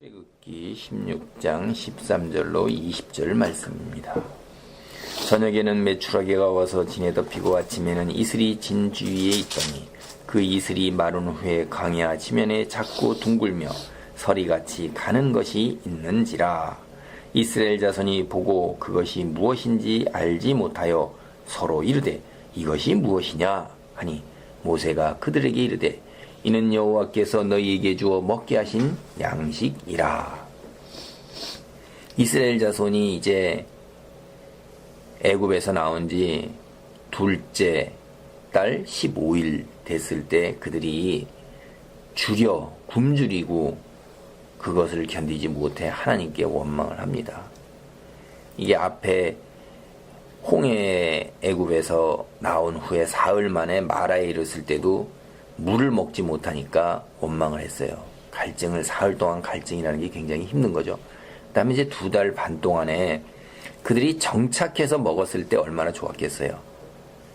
출애굽기 16장 13절로 20절 말씀입니다. 저녁에는 메추라기가 와서 진에 덮이고 아침에는 이슬이 진 주위에 있더니 그 이슬이 마른 후에 광야 지면에 작고 둥글며 서리같이 가는 것이 있는지라. 이스라엘 자손이 보고 그것이 무엇인지 알지 못하여 서로 이르되 이것이 무엇이냐 하니 모세가 그들에게 이르되 이는 여호와께서 너희에게 주어 먹게 하신 양식이라. 이스라엘 자손이 이제 애굽에서 나온 지 둘째 달 15일 됐을 때 그들이 굶주리고 그것을 견디지 못해 하나님께 원망을 합니다. 이게 앞에 홍해 애굽에서 나온 후에 사흘 만에 마라에 이르렀을 때도 물을 먹지 못하니까 원망을 했어요. 사흘 동안 갈증이라는 게 굉장히 힘든 거죠. 그 다음에 이제 2달 반 동안에 그들이 정착해서 먹었을 때 얼마나 좋았겠어요.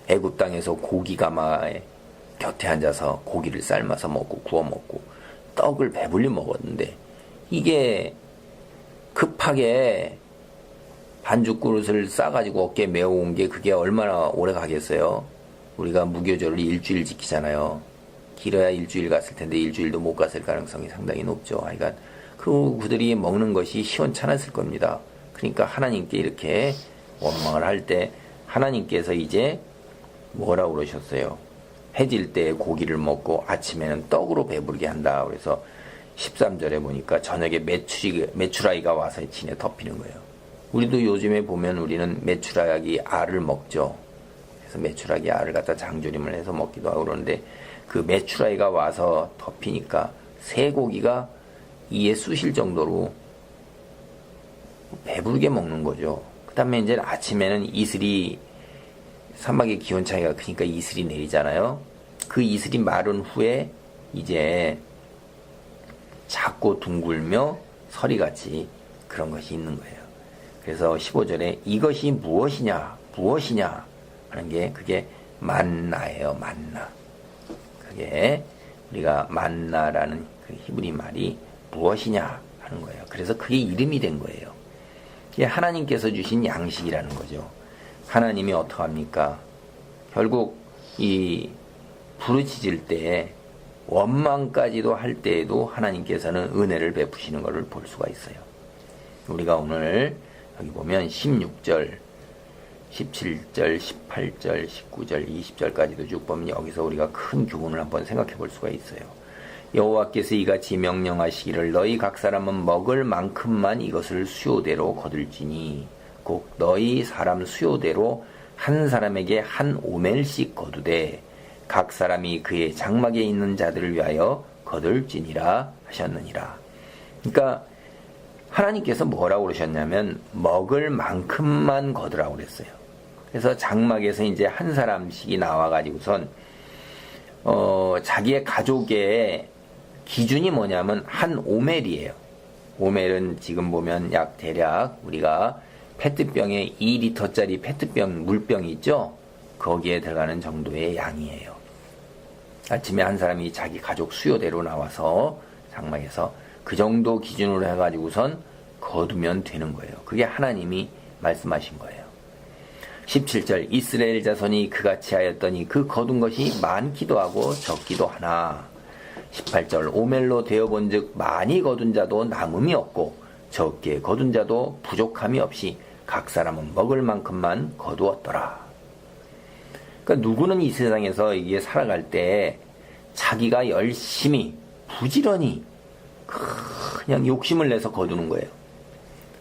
애굽 땅에서 고기가마에 곁에 앉아서 고기를 삶아서 먹고 구워 먹고 떡을 배불리 먹었는데 이게 급하게 반죽 그릇을 싸가지고 어깨에 메어온 게 그게 얼마나 오래 가겠어요. 우리가 무교절을 일주일 지키잖아요. 길어야 일주일 갔을 텐데 일주일도 못 갔을 가능성이 상당히 높죠. 그러니까 그들이 먹는 것이 시원찮았을 겁니다. 그러니까 하나님께 이렇게 원망을 할 때 하나님께서 이제 뭐라고 그러셨어요? 해질 때 고기를 먹고 아침에는 떡으로 배부르게 한다. 그래서 13절에 보니까 저녁에 메추라기가 와서 진에 덮이는 거예요. 우리도 요즘에 보면 우리는 메추라기 알을 먹죠. 그래서 메추라기 알을 갖다 장조림을 해서 먹기도 하고 그러는데 그 메추라기가 와서 덮이니까 쇠고기가 이에 쑤실 정도로 배부르게 먹는 거죠. 그 다음에 이제 아침에는 이슬이 사막의 기온 차이가 크니까 이슬이 내리잖아요. 그 이슬이 마른 후에 이제 작고 둥글며 서리같이 그런 것이 있는 거예요. 그래서 15절에 이것이 무엇이냐 하는 게 그게 만나예요. 만나. 그게 우리가 만나라는 그 히브리 말이 무엇이냐 하는 거예요. 그래서 그게 이름이 된 거예요. 이게 하나님께서 주신 양식이라는 거죠. 하나님이 어떡합니까? 결국 이 부르짖을 때 원망까지도 할 때에도 하나님께서는 은혜를 베푸시는 것을 볼 수가 있어요. 우리가 오늘 여기 보면 16절 17절, 18절, 19절, 20절까지도 쭉 보면 여기서 우리가 큰 교훈을 한번 생각해 볼 수가 있어요. 여호와께서 이같이 명령하시기를 너희 각 사람은 먹을 만큼만 이것을 수요대로 거둘지니 곧 너희 사람 수요대로 한 사람에게 한 오멜씩 거두되 각 사람이 그의 장막에 있는 자들을 위하여 거둘지니라 하셨느니라. 그러니까 하나님께서 뭐라고 그러셨냐면 먹을 만큼만 거두라고 그랬어요. 그래서 장막에서 이제 한 사람씩이 나와가지고선 자기의 가족의 기준이 뭐냐면 한 오멜이에요. 오멜은 지금 보면 약 대략 우리가 페트병에 2리터짜리 페트병 물병이 있죠. 거기에 들어가는 정도의 양이에요. 아침에 한 사람이 자기 가족 수요대로 나와서 장막에서 그 정도 기준으로 해가지고선 거두면 되는 거예요. 그게 하나님이 말씀하신 거예요. 17절 이스라엘 자손이 그같이 하였더니 그 거둔 것이 많기도 하고 적기도 하나. 18절 오멜로 되어본 즉 많이 거둔 자도 남음이 없고 적게 거둔 자도 부족함이 없이 각 사람은 먹을 만큼만 거두었더라. 그러니까 누구는 이 세상에서 이게 살아갈 때 자기가 열심히 부지런히 그냥 욕심을 내서 거두는 거예요.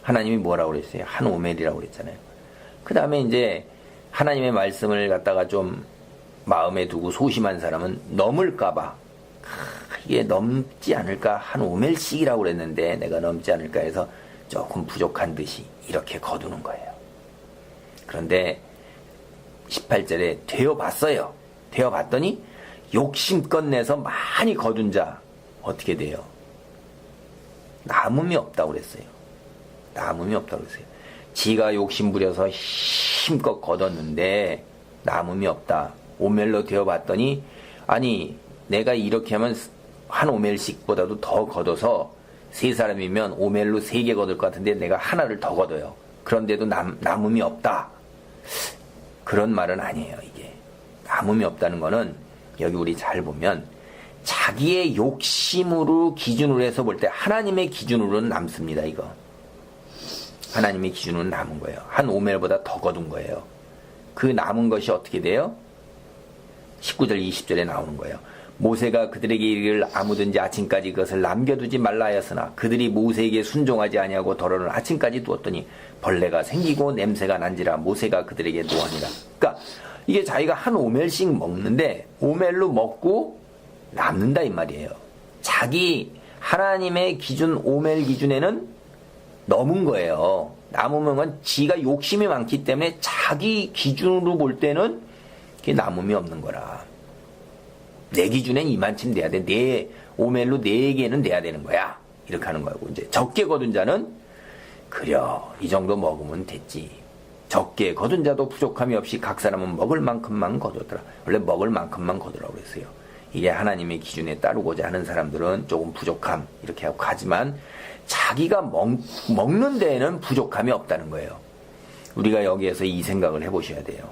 하나님이 뭐라고 그랬어요? 한 오멜이라고 그랬잖아요. 그 다음에 이제 하나님의 말씀을 갖다가 좀 마음에 두고 소심한 사람은 넘을까봐 이게 넘지 않을까 한 오멜씩이라고 그랬는데 내가 넘지 않을까 해서 조금 부족한 듯이 이렇게 거두는 거예요. 그런데 18절에 되어봤어요. 되어봤더니 욕심껏 내서 많이 거둔 자 어떻게 돼요? 남음이 없다고 그랬어요. 남음이 없다고 그랬어요. 지가 욕심 부려서 힘껏 거뒀는데 남음이 없다. 오멜로 되어봤더니 아니 내가 이렇게 하면 한 오멜씩보다도 더 걷어서 세 사람이면 오멜로 3개 거둘 것 같은데 내가 하나를 더 거둬요. 그런데도 남음이 없다. 그런 말은 아니에요. 이게 남음이 없다는 거는 여기 우리 잘 보면 자기의 욕심으로 기준으로 해서 볼 때 하나님의 기준으로는 남습니다. 이거 하나님의 기준으로는 남은 거예요. 한 오멜보다 더 거둔 거예요. 그 남은 것이 어떻게 돼요? 19절 20절에 나오는 거예요. 모세가 그들에게 이르기를 아무든지 아침까지 그것을 남겨두지 말라 하였으나 그들이 모세에게 순종하지 아니하고 덜어는 아침까지 두었더니 벌레가 생기고 냄새가 난지라 모세가 그들에게 노하니라. 그러니까 이게 자기가 한 오멜씩 먹는데 오멜로 먹고 남는다 이 말이에요. 자기 하나님의 기준 오멜 기준에는 넘은 거예요. 남으면 건 지가 욕심이 많기 때문에 자기 기준으로 볼 때는 그게 남음이 없는 거라. 내 기준엔 이만큼 돼야 돼. 내 오멜로 4개는 돼야 되는 거야. 이렇게 하는 거고 이제 적게 거둔 자는 그려 이 정도 먹으면 됐지. 적게 거둔 자도 부족함이 없이 각 사람은 먹을 만큼만 거두더라. 원래 먹을 만큼만 거두라고 그랬어요. 이게 하나님의 기준에 따르고자 하는 사람들은 조금 부족함 이렇게 하고 가지만 자기가 먹는 데에는 부족함이 없다는 거예요. 우리가 여기에서 이 생각을 해보셔야 돼요.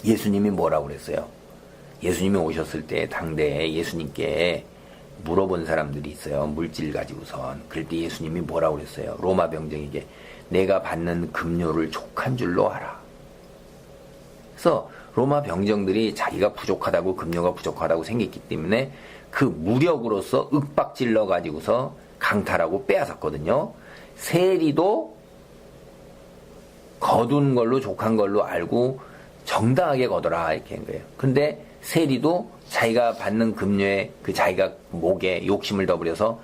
예수님이 뭐라고 그랬어요? 예수님이 오셨을 때 당대에 예수님께 물어본 사람들이 있어요. 물질 가지고선. 그럴 때 예수님이 뭐라고 그랬어요? 로마 병정에게 내가 받는 급료를 족한 줄로 알아. 그래서 로마 병정들이 자기가 부족하다고 급료가 부족하다고 생겼기 때문에 그 무력으로서 윽박질러 가지고서 강탈하고 빼앗았거든요. 세리도 거둔 걸로 족한 걸로 알고 정당하게 거둬라 이렇게 한 거예요. 근데 세리도 자기가 받는 급료에 그 자기가 목에 욕심을 더 부려서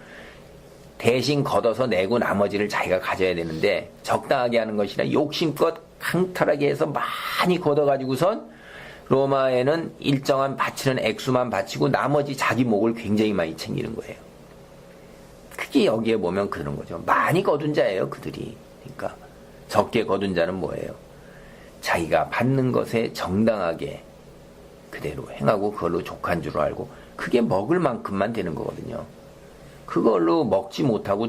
대신 걷어서 내고 나머지를 자기가 가져야 되는데 적당하게 하는 것이라 욕심껏 강탈하게 해서 많이 걷어가지고선 로마에는 일정한 바치는 액수만 바치고 나머지 자기 목을 굉장히 많이 챙기는 거예요. 그게 여기에 보면 그런 거죠. 많이 거둔 자예요, 그들이. 그러니까 적게 거둔 자는 뭐예요? 자기가 받는 것에 정당하게 그대로 행하고 그걸로 족한 줄 알고 그게 먹을 만큼만 되는 거거든요. 그걸로 먹지 못하고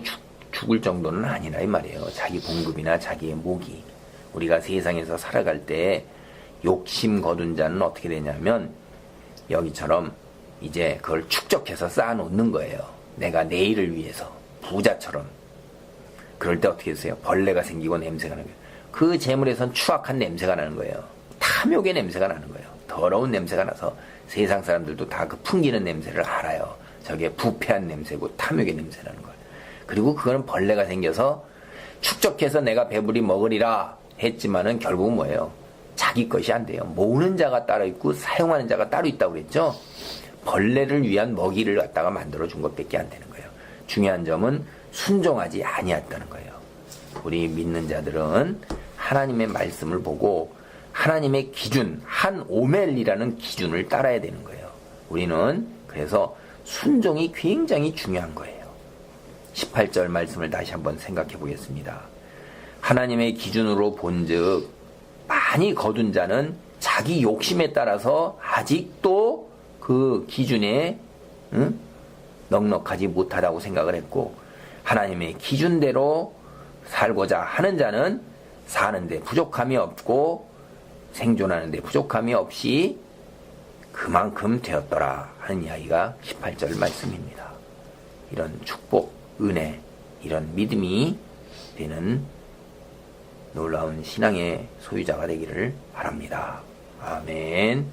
죽을 정도는 아니라 이 말이에요. 자기 봉급이나 자기의 목이. 우리가 세상에서 살아갈 때 욕심 거둔 자는 어떻게 되냐면 여기처럼 이제 그걸 축적해서 쌓아놓는 거예요. 내가 내일을 위해서 부자처럼. 그럴 때 어떻게 했어요? 벌레가 생기고 냄새가 나는 거예요. 그 재물에선 추악한 냄새가 나는 거예요. 탐욕의 냄새가 나는 거예요. 더러운 냄새가 나서 세상 사람들도 다 그 풍기는 냄새를 알아요. 저게 부패한 냄새고 탐욕의 냄새 나는 거예요. 그리고 그거는 벌레가 생겨서 축적해서 내가 배불리 먹으리라 했지만은 결국은 뭐예요? 자기 것이 안 돼요. 모으는 자가 따로 있고 사용하는 자가 따로 있다고 그랬죠. 벌레를 위한 먹이를 갖다가 만들어준 것밖에 안 되는 거예요. 중요한 점은 순종하지 아니했다는 거예요. 우리 믿는 자들은 하나님의 말씀을 보고 하나님의 기준, 한 오멜이라는 기준을 따라야 되는 거예요. 우리는 그래서 순종이 굉장히 중요한 거예요. 18절 말씀을 다시 한번 생각해 보겠습니다. 하나님의 기준으로 본즉 많이 거둔 자는 자기 욕심에 따라서 아직도 그 기준에 넉넉하지 못하다고 생각을 했고 하나님의 기준대로 살고자 하는 자는 사는데 부족함이 없고 생존하는데 부족함이 없이 그만큼 되었더라 하는 이야기가 18절 말씀입니다. 이런 축복, 은혜, 이런 믿음이 되는 놀라운 신앙의 소유자가 되기를 바랍니다. 아멘.